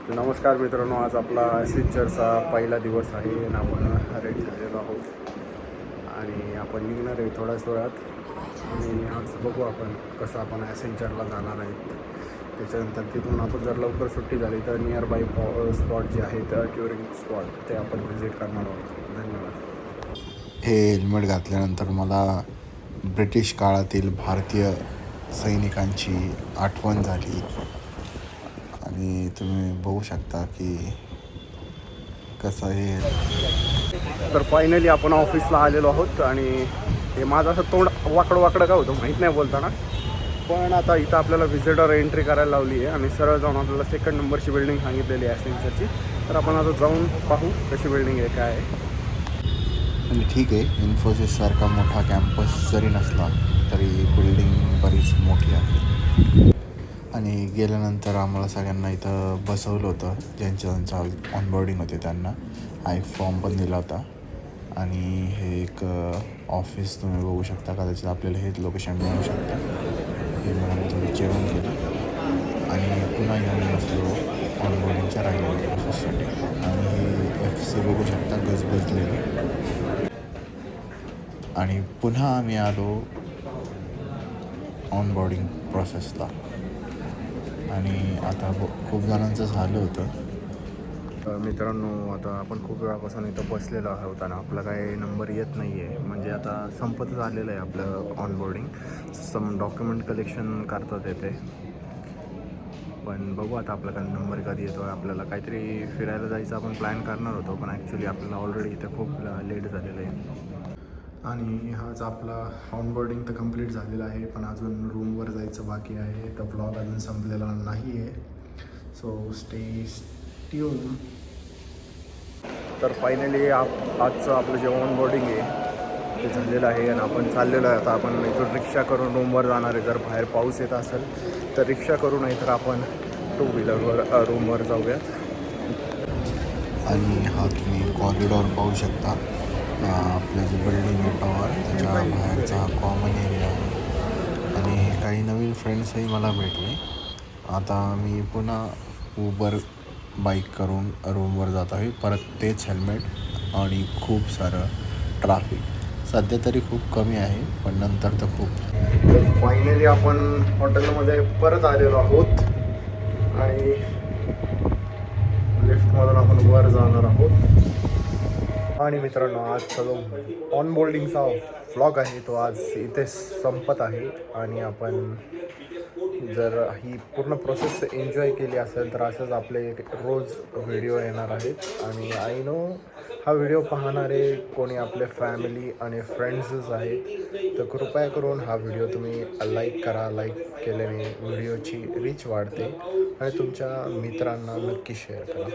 नमस्कार मित्रांनो, आज आपला एसेंचरचा पहिला दिवस आहे आणि आपण रेडी झालेलो आहोत आणि आपण निघणार आहे थोड्याच वेळात. आणि आज बघू आपण कसं आपण एसेंचरला जाणार आहेत. त्याच्यानंतर तिथून आपण जर लवकर सुट्टी झाली तर नियर बाय स्पॉट जे आहेत टुरिंग स्पॉट ते आपण व्हिजिट करणार आहोत. धन्यवाद. हे हेल्मेट घातल्यानंतर मला ब्रिटिश काळातील भारतीय सैनिकांची आठवण झाली आणि तुम्ही बघू शकता की कसं हे. तर फायनली आपण ऑफिसला आलेलो आहोत आणि हे माझं असं तोंड वाकडं का होतं माहीत नाही बोलताना, पण आता इथं आपल्याला व्हिजिटर एंट्री करायला लावली आहे आणि सरळ जाऊन आपल्याला 2nd नंबरची बिल्डिंग सांगितलेली आहे एसेंचरची. तर आपण आता जाऊन पाहू कशी बिल्डिंग आहे काय आहे. आणि ठीक आहे, इन्फोसिससारखा मोठा कॅम्पस जरी नसला तरी बिल्डिंग बरीच मोठी आहे. आणि गेल्यानंतर आम्हाला सगळ्यांना इथं बसवलं होतं, ज्यांच्या ऑनबोर्डिंग होते त्यांना एक फॉर्म पण दिला होता. आणि हे एक ऑफिस तुम्ही बघू शकता, कदाचित आपल्याला हेच लोकेशन मिळू शकतं. हे म्हणून थोडं जेवण केलं आणि पुन्हा येऊन बसलो ऑनबोर्डिंगच्या राहिलेल्या प्रोसेससाठी. आणि हे FC बघू शकता गजबजलेलं. आणि पुन्हा आम्ही आलो ऑनबोर्डिंग प्रोसेसला. आणि आता खूप जणांचं झालं होतं. मित्रांनो, आता आपण खूप वेळापासून इथं बसलेलो आहोत आणि आपला काही नंबर येत नाही आहे. म्हणजे आता संपतच आलेलं आहे आपलं ऑनबोर्डिंग. सम डॉक्युमेंट कलेक्शन करतात येते, पण बघू आता आपला काही नंबर कधी येतो. आपल्याला काहीतरी फिरायला जायचं आपण प्लॅन करणार होतो, पण ॲक्च्युली आपल्याला ऑलरेडी इथं खूप लेट झालेलं आहे. आणि हाच आपला ऑनबोर्डिंग तर कंप्लीट झालेला आहे, पण अजून रूमवर जायचं बाकी आहे. तर ब्लॉग अजून संपलेला नाही आहे, सो स्टे ट्यून. तर फायनली आजचं आपलं जे ऑनबोर्डिंग आहे ते झालेलं आहे आणि आपण चाललेलो आहे. आता आपण इथून रिक्षा करून रूमवर जाणार आहे. जर बाहेर पाऊस येत असेल तर रिक्षा करू, नाही तर आपण 2 व्हीलरवर रूमवर जाऊयात. आणि हा तुम्ही कॉरिडॉर पाहू शकता. आपलं जे बिल्डिंग आहे टॉवर, त्याच्या बाहेरचा हा कॉमन एरिया आहे. आणि काही नवीन फ्रेंड्सही मला भेटले. आता मी पुन्हा उबर बाईक करून रूमवर जात आहे. परत तेच हेल्मेट आणि खूप सारं ट्रॅफिक. सध्या तरी खूप कमी आहे, पण नंतर तर खूप. तर फायनली आपण हॉटेलमध्ये परत आलेलो आहोत आणि लिफ्टमधून आपण वर जाणार आहोत. आणि मित्रांनो, आजचा जो ऑनबोर्डिंगचा व्लॉग आहे तो आज इथे संपत आहे. आणि आपण जर ही पूर्ण प्रोसेस एन्जॉय केली असेल तर असंच आपले रोज व्हिडिओ येणार आहेत. आणि आय नो हा व्हिडिओ पाहणारे कोणी आपले फॅमिली आणि फ्रेंड्सच आहेत, तर कृपया करून हा व्हिडिओ तुम्ही लाईक करा. लाईक केल्याने व्हिडिओची रीच वाढते आणि तुमच्या मित्रांना नक्की शेअर करा.